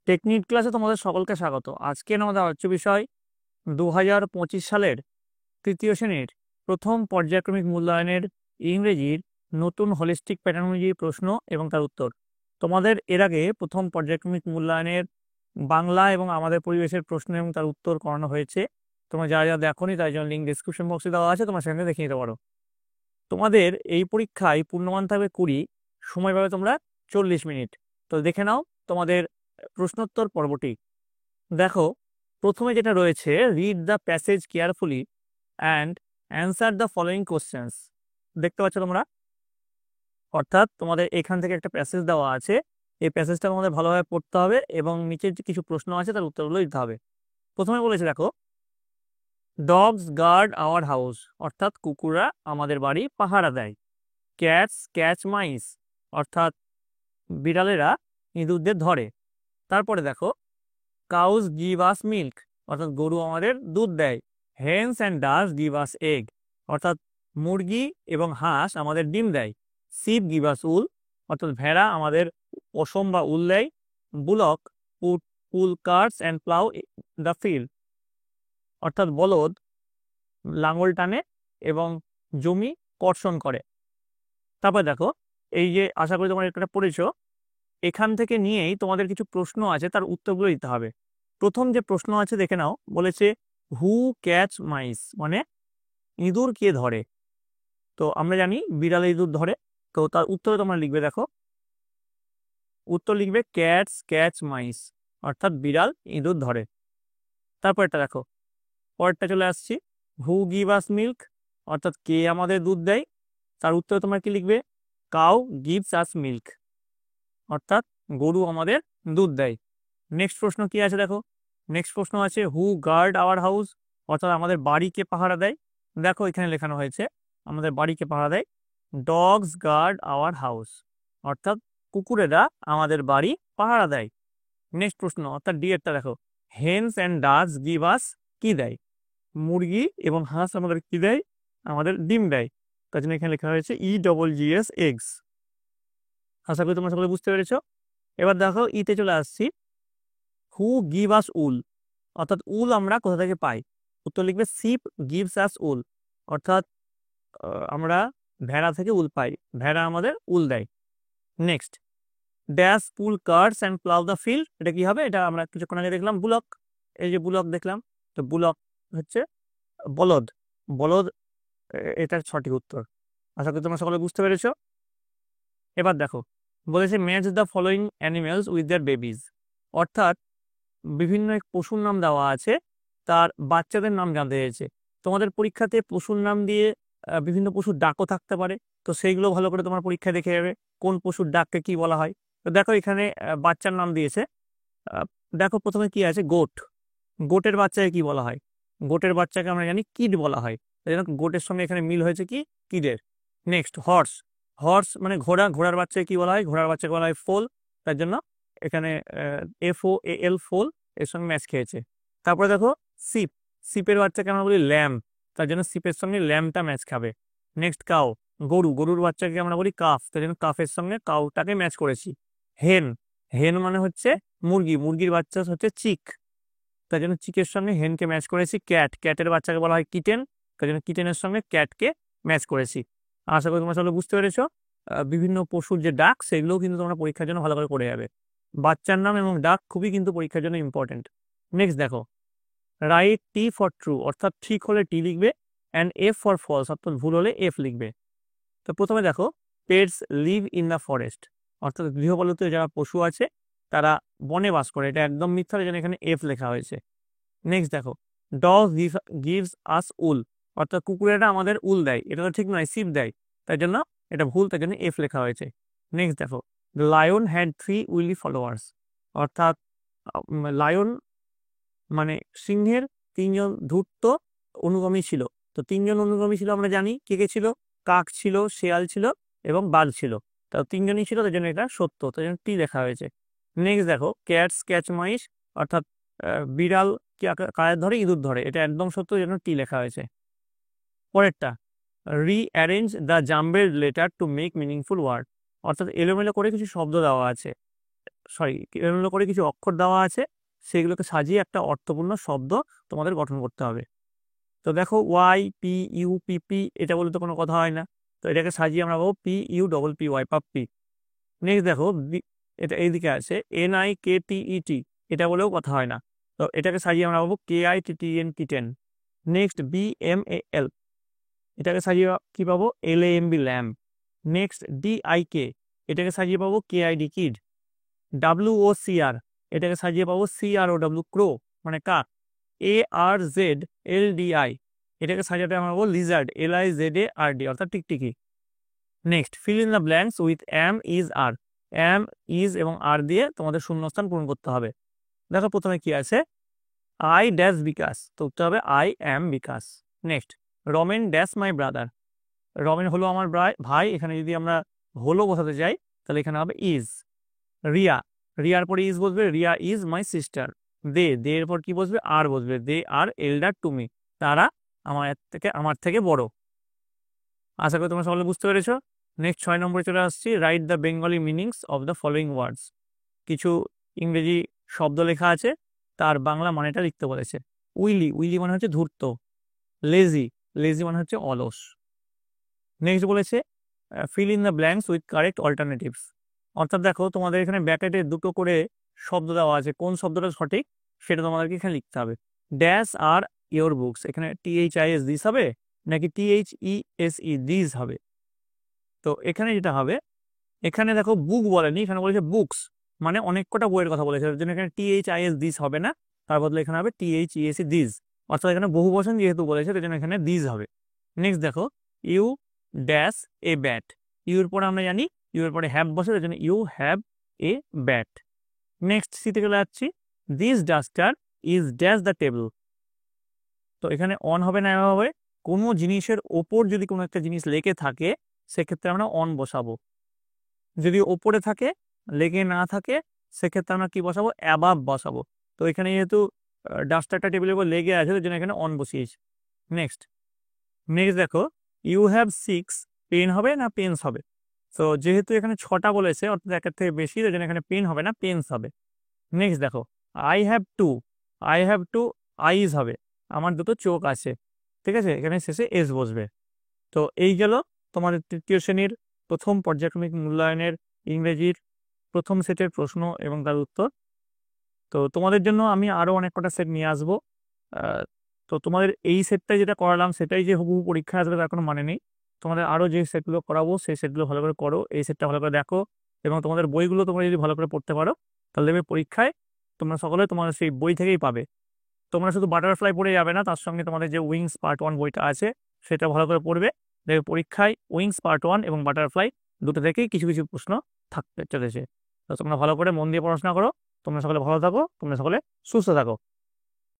Technique ক্লাসে তোমাদের সকলকে স্বাগত। আজকে আমাদের আলোচ্য বিষয় 2025 সালের তৃতীয় শ্রেণীর প্রথম পর্যায়ক্রমিক মূল্যায়নের ইংরেজির নতুন হোলিস্টিক প্যাটার্ন অনুযায়ী প্রশ্ন এবং তার উত্তর। তোমাদের এর আগে প্রথম পর্যায়ক্রমিক মূল্যায়নের বাংলা এবং আমাদের পরিবেশের প্রশ্ন এবং তার উত্তর করানো হয়েছে। তোমরা যারা যারা দেখোনি তার জন্য লিঙ্ক ডিসক্রিপশন বক্সে দেওয়া আছে, তোমরা সেখানে দেখে নিতে পারো। তোমাদের এই পরীক্ষায় পূর্ণমান থাকবে 20, সময় পাবে তোমরা 40 মিনিট। তো দেখে নাও তোমাদের প্রশ্নোত্তর পর্বটি। দেখো, প্রথমে যেটা রয়েছে, read the passage carefully and answer the following questions. দেখতে পাচ্ছ তোমরা? অর্থাৎ তোমাদের এখান থেকে একটা প্যাসেজ দেওয়া আছে, এই প্যাসেজটা তোমাদের ভালোভাবে পড়তে হবে এবং নিচের যে কিছু প্রশ্ন আছে তার উত্তরগুলো দিতে হবে। প্রথমে বলেছে, দেখো, ডগস গার্ড আওয়ার হাউস, অর্থাৎ কুকুররা আমাদের বাড়ি পাহারা দেয়। ক্যাটস ক্যাচ মাইস, অর্থাৎ বিড়ালেরা ইঁদুরদের ধরে। তারপরে দেখো, কাউস গিভ আস মিল্ক, অর্থাৎ গরু আমাদের দুধ দেয়। Hens and does give us egg, অর্থাৎ মুরগি এবং হাঁস আমাদের ডিম দেয়। শিপ গিভ আস উল, অর্থাৎ ভেড়া আমাদের পশম বা উল দেয়। Bullock pull carts and plough the field, অর্থাৎ বলদ লাঙল টানে এবং জমি কর্ষণ করে। তারপর দেখো, এই যে আশা করি তোমরা এটা পড়েছো, এখান থেকে নিয়েই তোমাদের কিছু প্রশ্ন আছে, তার উত্তরগুলো দিতে হবে। প্রথম যে প্রশ্ন আছে দেখে নাও, বলেছে হু ক্যাচ মাইস, মানে ইঁদুর কে ধরে। তো আমরা জানি বিড়ালে ইঁদুর ধরে, তো তার উত্তরে তোমরা লিখবে, দেখো উত্তর লিখবে ক্যাটস ক্যাচ মাইস, অর্থাৎ বিড়াল ইঁদুর ধরে। তারপরটা দেখো, পরেরটা চলে আসছি, হু গিভ আস মিল্ক, অর্থাৎ কে আমাদের দুধ দেয়। তার উত্তরে তোমরা কি লিখবে? কাউ গিভস আস মিল্ক, অর্থাৎ গরু আমাদের দুধ দেয়। নেক্সট প্রশ্ন কি আছে দেখো, নেক্সট প্রশ্ন আছে হু গার্ড আওয়ার হাউস, অর্থাৎ আমাদের বাড়িকে পাহারা দেয়। দেখো এখানে লেখানো হয়েছে আমাদের বাড়িকে পাহারা দেয়। ডগস গার্ড আওয়ার হাউস, অর্থাৎ কুকুরেরা আমাদের বাড়ি পাহারা দেয়। নেক্সট প্রশ্ন অর্থাৎ ডি এরটা দেখো, hens and does give us, কি দেয়? মুরগি এবং হাঁস আমাদের কি দেয়? আমাদের ডিম দেয়। তার জন্য এখানে লেখা হয়েছে EGGS এগস। আশা করি তোমরা সকলে বুঝতে পেরেছো। এবার দেখো ইতে চলে আসছি, হু গিভ আস উল, অর্থাৎ উল আমরা কোথা থেকে পাই? উত্তর লিখবে শিপ গিভস আস উল, অর্থাৎ আমরা ভেড়া থেকে উল পাই, ভেড়া আমাদের উল দেয়। Next, dash pull carts and plough the field, এটা কি হবে? এটা আমরা কিছুক্ষণ আগে দেখলাম বুলক, এই যে বুলক দেখলাম, তো বুলক হচ্ছে বলদ, বলদ এটার সঠিক উত্তর। আশা করি তোমরা সকলে বুঝতে পেরেছো। এবার দেখো, বলেছে match the following animals with their babies, অর্থাৎ বিভিন্ন এক পশুর নাম দেওয়া আছে, তার বাচ্চাদের নাম জানতে চেয়েছে। তোমাদের পরীক্ষাতে পশুর নাম দিয়ে বিভিন্ন পশুর ডাকও থাকতে পারে, তো সেইগুলো ভালো করে তোমার পরীক্ষায় দেখে যাবে কোন পশুর ডাককে কি বলা হয়। তো দেখো এখানে বাচ্চার নাম দিয়েছে। দেখো প্রথমে কি আছে, গোট, গোটের বাচ্চাকে কি বলা হয়? গোটের বাচ্চাকে আমরা জানি কিড বলা হয়, তাই জন্য গোটের সঙ্গে এখানে মিল হয়েছে কি, কিডের। নেক্সট হর্স, হর্স মানে ঘোড়া, ঘোড়ার বাচ্চাকে কি বলা হয়? ঘোড়ার বাচ্চাকে বলা হয় ফোল, তার জন্য এখানে FOAL ফোল এর সঙ্গে ম্যাচ খেয়েছে। তারপরে দেখো সিপ, সিপের বাচ্চাকে আমরা বলি ল্যাম, তার জন্য সিপের সঙ্গে ল্যামটা ম্যাচ খাবে। নেক্সট কাউ, গরু, গরুর বাচ্চাকে আমরা বলি কাফ, তার জন্য কাফের সঙ্গে কাউটাকে ম্যাচ করেছি। হেন, হেন মানে হচ্ছে মুরগি, মুরগির বাচ্চা হচ্ছে চিক, তার জন্য চিকের সঙ্গে হেনকে ম্যাচ করেছি। ক্যাট, ক্যাটের বাচ্চাকে বলা হয় কিটেন, তার জন্য কিটেনের সঙ্গে ক্যাটকে ম্যাচ করেছি। আশা করি তোমরা সকলে বুঝতে পেরেছো। বিভিন্ন পশুর যে ডাক সেগুলোও কিন্তু তোমরা পরীক্ষার জন্য ভালো করে করে যাবে। বাচ্চার নাম এবং ডাক খুবই কিন্তু পরীক্ষার জন্য ইম্পর্টেন্ট। নেক্সট দেখো, রাইট টি ফর ট্রু, অর্থাৎ ঠিক হলে টি লিখবে, অ্যান্ড F ফর ফলস, অর্থাৎ ভুল হলে F লিখবে। তো প্রথমে দেখো, pets live in the forest, অর্থাৎ গৃহপালিত যারা পশু আছে তারা বনে বাস করে, এটা একদম মিথ্যা, যেন এখানে F লেখা হয়েছে। নেক্সট দেখো, ডগ গিভস আস উল, অর্থাৎ কুকুরেরা আমাদের উল দেয়, এটা তো ঠিক নয়, সিপ দেয়, তাই জন্য এটা ভুল, তাই জন্য F লেখা হয়েছে। নেক্সট দেখো, লায়ন হ্যাড 3 উইলি ফলোয়ার্স, অর্থাৎ লায়ন মানে সিংহের 3জন ধূর্ত অনুগামী ছিল। তো 3জন অনুগামী ছিল আমরা জানি, কে কে ছিল? কাক ছিল, শেয়াল ছিল এবং বাঘ ছিল। তো 3জনই ছিল, তাই জন্য এটা সত্য, তাই জন্য টি লেখা হয়েছে। নেক্সট দেখো, ক্যাটস ক্যাচ মাইস, অর্থাৎ বিড়াল কায়ের ধরে ইঁদুর ধরে, এটা একদম সত্য, যেন টি লেখা হয়েছে। পরেরটা, rearrange the jumbled letter to make meaningful word, অর্থাৎ এলোমেলো করে কিছু শব্দ দেওয়া আছে, সরি এলোমেলো করে কিছু অক্ষর দেওয়া আছে, সেগুলোকে সাজিয়ে একটা অর্থপূর্ণ শব্দ তোমাদের গঠন করতে হবে। তো দেখো Y P U P P, এটা বলে তো কোনো কথা হয় না, তো এটাকে সাজিয়ে আমরা পাবো P U double P Y, puppy. Next দেখো এটা এইদিকে আছে এন আই কে টি ই টি, এটা বলেও কথা হয় না, তো এটাকে সাজিয়ে আমরা পাবো K I T T E, kitten. Next B M A L, এটাকে সাজিয়ে কি পাবো L A M B, lamp. Next D I K, এটাকে সাজিয়ে পাবো K I D, kid. W O C R, এটাকে সাজিয়ে পাবো সি আর ও ডাব্লিউ, ক্রো, মানে কাক। A R Z L D I, এটাকে সাজাতে আমরা পাবো lizard, L I Z A R D, অর্থাৎ টিকটিকি। Next fill in the blanks with am is are, am is এবং আর দিয়ে তোমাদের শূন্যস্থান পূরণ করতে হবে। দেখো প্রথমে কি আছে, আই ড্যাশ বিকাশ, তো উত্তর হবে I am Bikash. Next Ramen dash my brother, Ramen হলো আমার ভাই, এখানে যদি আমরা হলো বসাতে যাই তাহলে এখানে হবে ইজ। রিয়া, রিয়ার পরে ইজ বসবে, রিয়া ইজ মাই সিস্টার। দে এর পর কি বসবে, আর বসবে, দে আর এল্ডার টু মি, তারা আমার থেকে বড়। আশা করি তোমরা সকলে বুঝতে পেরেছো। নেক্সট 6 নম্বরে চলে আসছি, write the Bengali meanings of the following words. কিছু ইংরেজি শব্দ লেখা আছে, তার বাংলা মানেটা লিখতে বলেছে। উইলি, উইলি মানে হচ্ছে ধূর্ত। লেজি, লেজি মানে হচ্ছে অলস। নেক্সট বলেছে feel in the blanks with correct alternatives, অর্থাৎ দেখো তোমাদের এখানে ব্র্যাকেটে দুটো করে শব্দ দেওয়া আছে, কোন শব্দটা সঠিক সেটা তোমাদেরকে এখানে লিখতে হবে। ড্যাশ আর ইয়োর বুকস, এখানে THIS দিস হবে নাকি THESE দিস হবে? তো এখানে যেটা হবে, এখানে দেখো বুক বলেনি, এখানে বলেছে বুকস, মানে অনেক কটা বইয়ের কথা বলেছে, ওর জন্য এখানে THIS দিস হবে না, তার বদলে এখানে হবে THESE দিস, অর্থাৎ এখানে বহু বচন যেহেতু বলেছে তার জন্য এখানে দিস হবে। নেক্সট দেখো you dash a bat, your পরে আমরা জানি ইউর পরে হ্যাভ বসে, তার জন্য you have a bat. Next সিতে চলে যাচ্ছি, this duster is dash the table, তো এখানে অন হবে না হবে, কোনো জিনিসের ওপর যদি কোনো একটা জিনিস লেগে থাকে সেক্ষেত্রে আমরা অন বসাবো, যদি ওপরে থাকে লেগে না থাকে সেক্ষেত্রে আমরা কি বসাবো, অ্যাবাভ বসাবো। তো এখানে যেহেতু ডাস্টারটা টেবিলের উপর লেগে আছে তার জন্য এখানে অন বসিয়েছি। নেক্সট দেখো ইউ হ্যাভ 6 পেন হবে না পেন্স হবে, তো যেহেতু এখানে 6টা বলেছে অর্থাৎ একের থেকে বেশি, তার জন্য এখানে পেন হবে না পেন্স হবে। নেক্সট দেখো I have to, I have to eyes হবে, আমার দুটো চোখ আছে, ঠিক আছে, এখানে শেষে এস বসবে। তো এই গেল তোমাদের তৃতীয় শ্রেণীর প্রথম পর্যায়ক্রমিক মূল্যায়নের ইংরেজির প্রথম সেটের প্রশ্ন এবং তার উত্তর। তো তোমাদের জন্য আমি আরো অনেক কটা সেট নিয়ে আসবো। তো তোমাদের এই সেটটা যেটা করালাম সেটাই যে হুবহু পরীক্ষা আসবে তার কোনো মানে নেই, তোমাদের আরো যে সেটগুলো করাবো সেই সেটগুলো ভালো করে করো, এই সেটটা ভালো করে দেখো, এবং তোমাদের বইগুলো তোমরা যদি ভালো করে পড়তে পারো তাহলে দেখবে পরীক্ষায় তোমরা সকলে তোমাদের সেই বই থেকেই পাবে। তোমরা শুধু বাটারফ্লাই পড়ে যাবে না, তার সঙ্গে তোমাদের যে উইংস পার্ট 1 বইটা আছে সেটা ভালো করে পড়বে, দেখবে পরীক্ষায় উইংস পার্ট 1 এবং বাটারফ্লাই দুটো থেকেই কিছু কিছু প্রশ্ন থাকতে চলেছে। তো তোমরা ভালো করে মন দিয়ে পড়াশোনা করো, তোমরা সকলে ভালো থাকো, তোমরা সকলে সুস্থ থাকো।